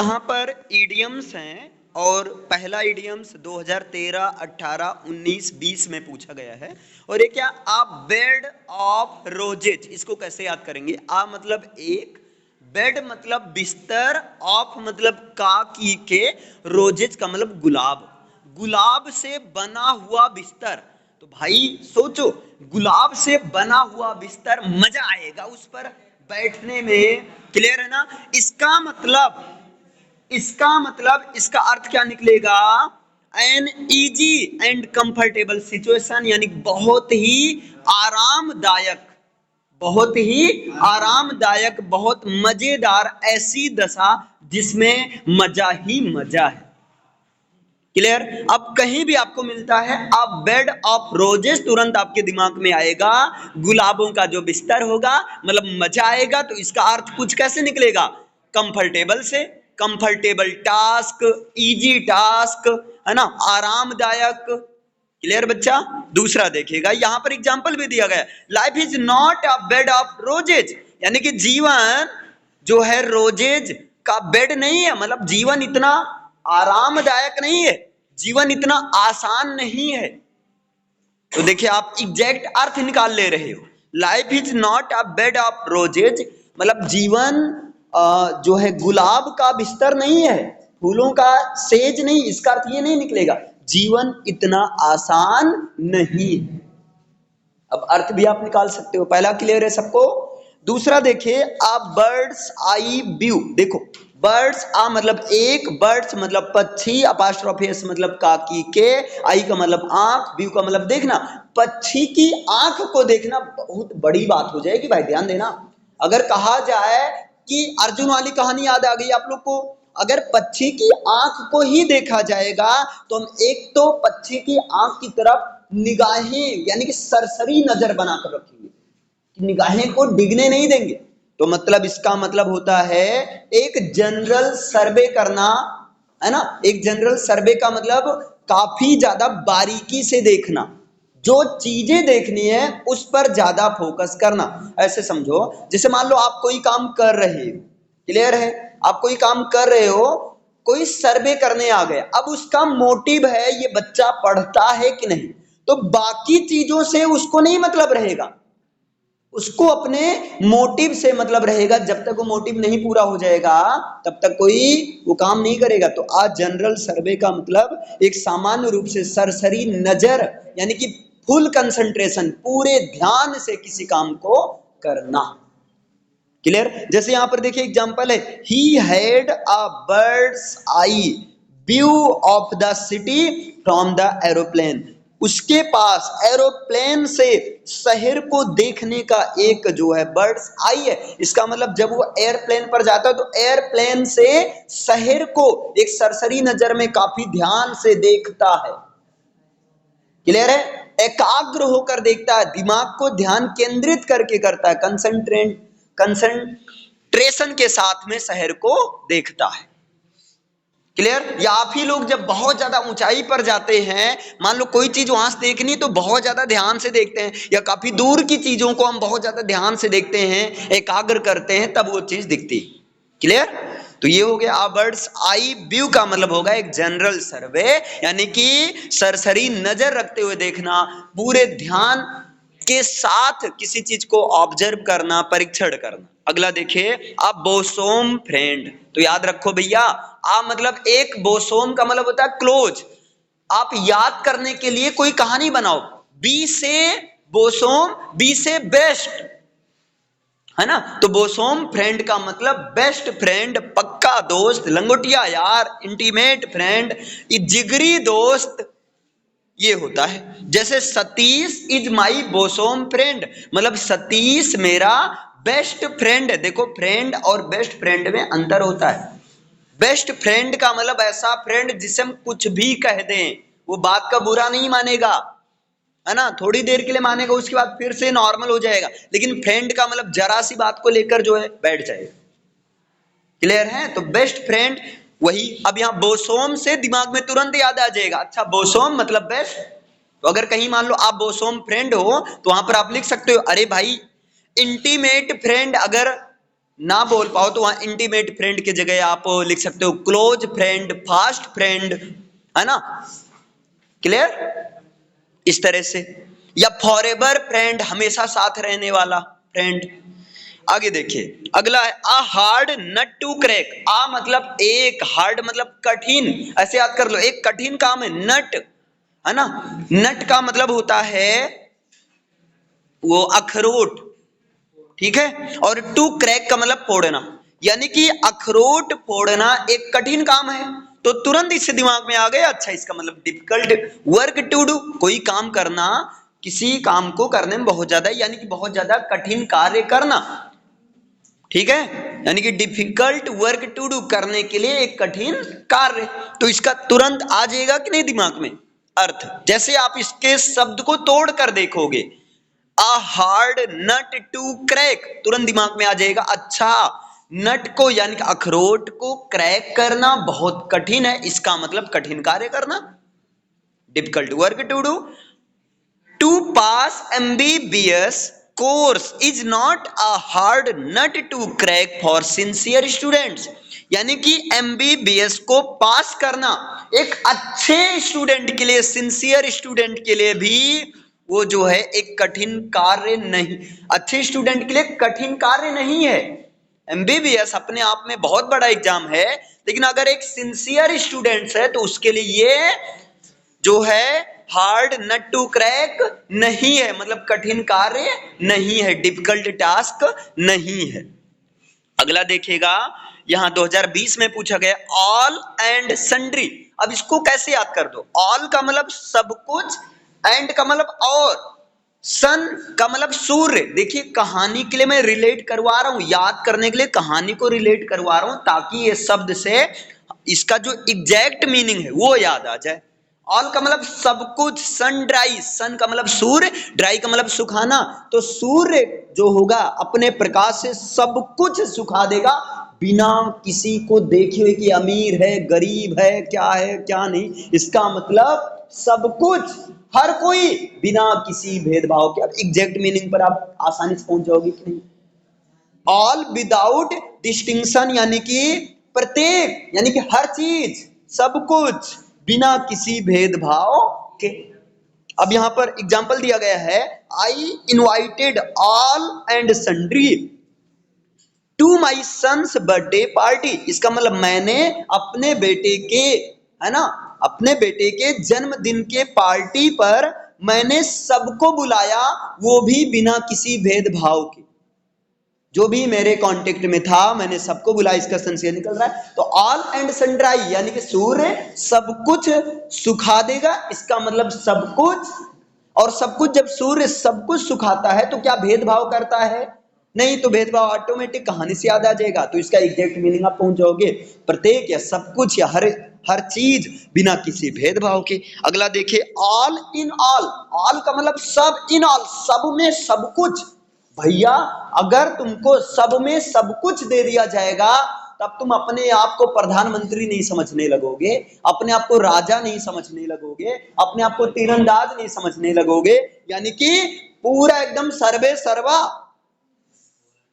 यहाँ पर इडियम्स हैं और पहला इडियम्स 2013, 18, 19, 20 में पूछा गया है। और ये क्या, आ बेड ऑफ रोजेज, इसको कैसे याद करेंगे? आ मतलब एक, बेड मतलब बिस्तर, ऑफ मतलब का की के, रोजेज का मतलब गुलाब, गुलाब से बना हुआ बिस्तर। तो भाई सोचो, गुलाब से बना हुआ बिस्तर, मजा आएगा उस पर बैठने में। क्लियर है ना? इसका अर्थ क्या निकलेगा? An easy and comfortable situation, यानी बहुत ही आरामदायक, बहुत मजेदार ऐसी दशा जिसमें मजा ही मजा है। क्लियर? अब कहीं भी आपको मिलता है अब बेड ऑफ रोजेस, तुरंत आपके दिमाग में आएगा गुलाबों का जो बिस्तर होगा, मतलब मजा आएगा। तो इसका अर्थ कुछ कैसे निकलेगा? कंफर्टेबल से, कंफर्टेबल टास्क, इजी टास्क, है ना, आरामदायक। क्लियर बच्चा? दूसरा देखिएगा, यहां पर एग्जांपल भी दिया गया, life is not a bed of roses, यानी कि जीवन जो है रोजेज का बेड नहीं है, मतलब जीवन इतना आरामदायक नहीं है, जीवन इतना आसान नहीं है। तो देखिए आप एग्जैक्ट अर्थ निकाल ले रहे हो। Life is not a bed of roses, मतलब जीवन जो है गुलाब का बिस्तर नहीं है, फूलों का सेज नहीं। इसका अर्थ ये नहीं निकलेगा जीवन इतना आसान नहीं है। अब अर्थ भी आप निकाल सकते हो। पहला क्लियर है सबको? दूसरा देखिए, आ बर्ड्स आई व्यू। देखो, बर्ड्स आ मतलब एक, बर्ड्स मतलब पक्षी, अपास्ट्रोफी एस मतलब काकी के, आई का मतलब आंख, व्यू का मतलब देखना। पक्षी की आंख को देखना बहुत बड़ी बात हो जाएगी भाई, ध्यान देना। अगर कहा जाए कि अर्जुन वाली कहानी याद आ गई आप लोग को, अगर पक्षी की आंख को ही देखा जाएगा तो हम एक तो पक्षी की आंख की तरफ निगाहें यानी कि सरसरी नजर बनाकर रखेंगे, निगाहें को डिगने नहीं देंगे। तो मतलब इसका मतलब होता है एक जनरल सर्वे करना, है ना। एक जनरल सर्वे का मतलब काफी ज्यादा बारीकी से देखना, जो चीजें देखनी है उस पर ज्यादा फोकस करना। ऐसे समझो, जैसे मान लो आप कोई काम कर रहे हो, क्लियर है, आप कोई काम कर रहे हो, कोई सर्वे करने आ गया, अब उसका मोटिव है ये बच्चा पढ़ता है कि नहीं, तो बाकी चीजों से उसको नहीं मतलब रहेगा, उसको अपने मोटिव से मतलब रहेगा। जब तक वो मोटिव नहीं पूरा हो जाएगा तब तक कोई वो काम नहीं करेगा। तो आज जनरल सर्वे का मतलब एक सामान्य रूप से सरसरी नजर, यानी कि फुल कंसंट्रेशन, पूरे ध्यान से किसी काम को करना। क्लियर? जैसे यहां पर देखिए एग्जांपल है, he had a bird's eye view of the city from the aeroplane. उसके पास एरोप्लेन से शहर को देखने का एक जो है बर्ड्स आई है, इसका मतलब जब वो एयरप्लेन पर जाता है तो एयरप्लेन से शहर को एक सरसरी नजर में काफी ध्यान से देखता है। क्लियर है? एकाग्र होकर देखता है, दिमाग को ध्यान केंद्रित करके करता है, कंसंट्रेशन के साथ में शहर को देखता है। क्लियर? या आप ही लोग जब बहुत ज्यादा ऊंचाई पर जाते हैं, मान लो कोई चीज वहां से देखनी तो बहुत ज्यादा ध्यान से देखते हैं, या काफी दूर की चीजों को हम बहुत ज्यादा ध्यान से देखते हैं, एकाग्र करते हैं, तब वो चीज दिखती। क्लियर? तो ये हो गया बर्ड्स आई व्यू का मतलब होगा एक जनरल सर्वे, यानी कि सरसरी नजर रखते हुए देखना, पूरे ध्यान के साथ किसी चीज को ऑब्जर्व करना, परीक्षण करना। अगला देखिए, आ बोसोम फ्रेंड। तो याद रखो भैया, आ मतलब एक, बोसोम का मतलब होता है क्लोज। आप याद करने के लिए कोई कहानी बनाओ, बी से बोसोम, बी से बेस्ट, है ना। तो बोसोम फ्रेंड का मतलब बेस्ट फ्रेंड, पक्का दोस्त, लंगोटिया यार, इंटीमेट फ्रेंड, ये जिगरी दोस्त, ये होता है। जैसे सतीश इज माई बोसोम फ्रेंड, मतलब सतीश मेरा बेस्ट फ्रेंड है। देखो फ्रेंड और बेस्ट फ्रेंड में अंतर होता है। बेस्ट फ्रेंड का मतलब ऐसा फ्रेंड जिसे हम कुछ भी कह दें वो बात का बुरा नहीं मानेगा, है ना, थोड़ी देर के लिए मानेगा, उसके बाद फिर से नॉर्मल हो जाएगा। लेकिन फ्रेंड का मतलब जरा सी बात को लेकर जो है बैठ जाएगा। क्लियर है? तो बेस्ट फ्रेंड वही। अब यहाँ बोसोम से दिमाग में तुरंत याद आ जाएगा, अच्छा बोसोम मतलब बेस्ट। तो अगर कहीं मान लो आप बोसोम फ्रेंड हो तो वहां पर आप लिख सकते हो, अरे भाई इंटीमेट फ्रेंड अगर ना बोल पाओ तो वहां इंटीमेट फ्रेंड की जगह आप लिख सकते हो क्लोज फ्रेंड, फास्ट फ्रेंड, है ना, क्लियर, इस तरह से। या फॉरएवर फ्रेंड, हमेशा साथ रहने वाला फ्रेंड। आगे देखिए अगला है आ हार्ड नट टू क्रैक। आ मतलब एक, हार्ड मतलब कठिन, ऐसे याद कर लो, एक कठिन काम है नट, है ना। नट का मतलब होता है वो अखरोट, ठीक है, और टू क्रैक का मतलब फोड़ना, यानी कि अखरोट फोड़ना एक कठिन काम है। तो तुरंत इससे दिमाग में आ गया, अच्छा इसका मतलब डिफिकल्ट वर्क टू डू, कोई काम करना, किसी काम को करने में बहुत ज्यादा, यानी कि बहुत ज्यादा कठिन कार्य करना, ठीक है, यानी कि डिफिकल्ट वर्क टू डू, करने के लिए एक कठिन कार्य। तो इसका तुरंत आ जाएगा कि नहीं दिमाग में अर्थ। जैसे आप इसके शब्द को तोड़ कर देखोगे, आ हार्ड नट टू क्रैक, तुरंत दिमाग में आ जाएगा, अच्छा नट को यानी कि अखरोट को क्रैक करना बहुत कठिन है, इसका मतलब कठिन कार्य करना, difficult work to do. To pass MBBS course is not a hard nut to crack for sincere students, यानी कि MBBS को पास करना एक अच्छे स्टूडेंट के लिए, सिंसियर स्टूडेंट के लिए भी वो जो है एक कठिन कार्य नहीं, अच्छे स्टूडेंट के लिए कठिन कार्य नहीं है। MBBS अपने आप में बहुत बड़ा एग्जाम है, लेकिन अगर एक सिंसियर स्टूडेंट है तो उसके लिए ये जो है हार्ड नट टू क्रैक नहीं है, मतलब कठिन कार्य नहीं है, डिफिकल्ट टास्क नहीं है। अगला देखिएगा, यहां 2020 में पूछा गया ऑल एंड सन्ड्री। अब इसको कैसे याद कर दो, ऑल का मतलब सब कुछ, एंड का मतलब और, सन का मतलब सूर्य। देखिए कहानी के लिए मैं रिलेट करवा रहा हूं, याद करने के लिए कहानी को रिलेट करवा रहा हूं, ताकि ये शब्द से इसका जो एग्जैक्ट मीनिंग है वो याद आ जाए। ऑल का मतलब सब कुछ, सन ड्राई, सन का मतलब सूर्य, ड्राई का मतलब सुखाना, तो सूर्य जो होगा अपने प्रकाश से सब कुछ सुखा देगा, बिना किसी को देखे हुए कि अमीर है गरीब है क्या नहीं, इसका मतलब सब कुछ, हर कोई, बिना किसी भेदभाव के। अब एग्जैक्ट मीनिंग पर आप आसानी से पहुंच जाओगे कि नहीं। ऑल विदाउट डिस्टिंक्शन, यानी कि प्रत्येक, यानी कि हर चीज, सब कुछ, बिना किसी भेदभाव के। अब यहां पर एग्जाम्पल दिया गया है, I invited all and sundry to my son's birthday party. इसका मतलब मैंने अपने बेटे के, है ना, अपने बेटे के जन्मदिन के पार्टी पर मैंने सबको बुलाया, वो भी बिना किसी भेदभाव के, जो भी मेरे कांटेक्ट में था मैंने सबको बुलाया, इसका सेंस ये निकल रहा है। तो ऑल एंड सनड्राई यानी कि सूर्य सब कुछ सुखा देगा, इसका मतलब सब कुछ, और सब कुछ जब सूर्य सब कुछ सुखाता है तो क्या भेदभाव करता है, नहीं, तो भेदभाव ऑटोमेटिक कहानी से याद आ जाएगा। तो इसका एग्जैक्ट मीनिंग आप पहुंच जाओगे, प्रत्येक या सब कुछ या हर चीज बिना किसी भेदभाव के। अगला देखिए ऑल इन ऑल, ऑल का मतलब सब, इन ऑल सब में सब कुछ। भैया अगर तुमको सब में सब कुछ दे दिया जाएगा तब तुम अपने आप को प्रधानमंत्री नहीं समझने लगोगे, अपने आप को राजा नहीं समझने लगोगे, अपने आप को तीरंदाज नहीं समझने लगोगे, यानी कि पूरा एकदम सर्वे सर्वा,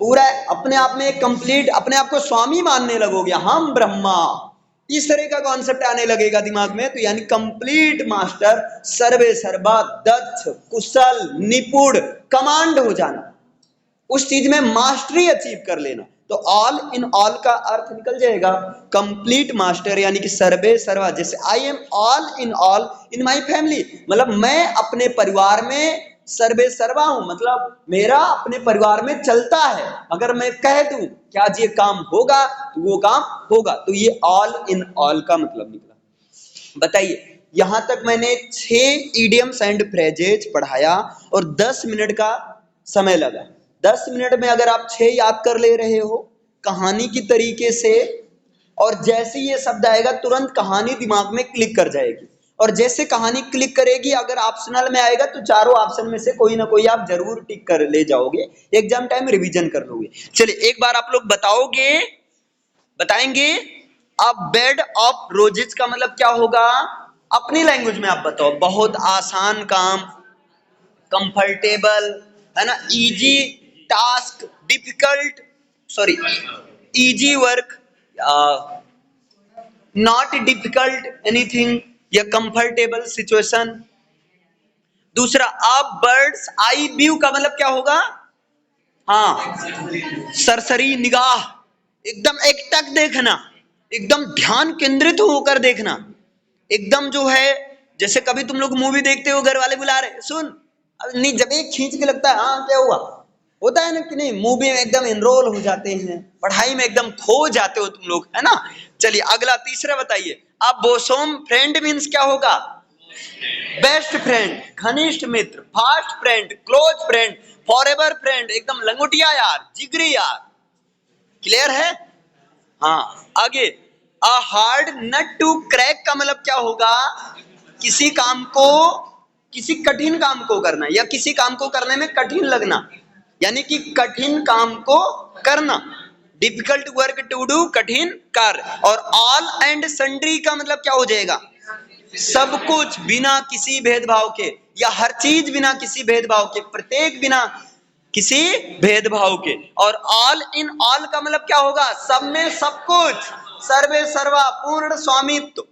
पूरा अपने आप में कंप्लीट, अपने आप को स्वामी मानने लगोगे, हम ब्रह्मा, इस तरह का कॉन्सेप्ट आने लगेगा दिमाग में। तो यानी कंप्लीट मास्टर, सर्वे सर्वा, दक्ष, कुशल, निपुण, कमांड हो जाना, उस चीज में मास्टरी अचीव कर लेना। तो ऑल इन ऑल का अर्थ निकल जाएगा कंप्लीट मास्टर, यानी कि सर्वे सर्वा। जैसे I am all in my family, मतलब मैं अपने परिवार में सर्वे सर्वा हूं, मतलब मेरा अपने परिवार में चलता है, अगर मैं कह दूं क्या ये काम होगा तो वो काम होगा। तो ये ऑल इन ऑल का मतलब निकला। बताइए यहां तक मैंने 6 इडियम्स एंड फ्रेजेज पढ़ाया और 10 मिनट का समय लगा। 10 मिनट में अगर आप 6 याद कर ले रहे हो कहानी की तरीके से, और जैसे ये शब्द आएगा तुरंत कहानी दिमाग में क्लिक कर जाएगी, और जैसे कहानी क्लिक करेगी अगर ऑप्शनल में आएगा तो चारों ऑप्शन में से कोई ना कोई आप जरूर टिक कर ले जाओगे, एग्जाम टाइम रिवीजन कर लोगे। चलिए एक बार आप लोग बताएंगे अब बेड ऑफ रोजेस का मतलब क्या होगा, अपनी लैंग्वेज में आप बताओ। बहुत आसान काम, कंफर्टेबल, है ना, easy task, difficult, sorry, easy work, not difficult anything, या कंफर्टेबल सिचुएशन। दूसरा, अ बर्ड्स आई व्यू का मतलब क्या होगा? हाँ, सरसरी निगाह, एकदम एकटक देखना, एकदम ध्यान केंद्रित होकर देखना, एकदम जो है, जैसे कभी तुम लोग मूवी देखते हो, घर वाले बुला रहे, सुन, अब नहीं, जब एक खींच के लगता है, हाँ क्या हुआ, होता है ना कि नहीं, मूवी में एकदम एनरोल हो जाते हैं, पढ़ाई में एकदम खो जाते हो तुम लोग, है ना। चलिए अगला, तीसरा बताइए, अब बोसोम फ्रेंड मीन्स क्या होगा? बेस्ट फ्रेंड, घनिष्ठ मित्र, fast friend, close friend, forever friend, एकदम लंगोटिया यार, जिगरी यार। क्लियर है? हाँ, आगे, a hard nut to crack का मतलब क्या होगा? किसी काम को, किसी कठिन काम को करना, या किसी काम को करने में कठिन लगना, यानी कि कठिन काम को करना। डिफिकल्ट वर्क टू डू, कठिन कार्य। और ऑल एंड सन्ड्री का मतलब क्या हो जाएगा? सब कुछ, बिना किसी भेदभाव के, या हर चीज बिना किसी भेदभाव के, प्रत्येक बिना किसी भेदभाव के। और ऑल इन ऑल का मतलब क्या होगा? सब में सब कुछ, सर्वे सर्वा, पूर्ण स्वामित्व,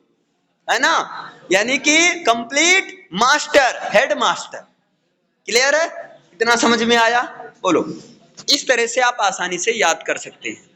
है ना, यानी कि complete master, head master. Clear है? इतना समझ में आया? बोलो। इस तरह से आप आसानी से याद कर सकते हैं।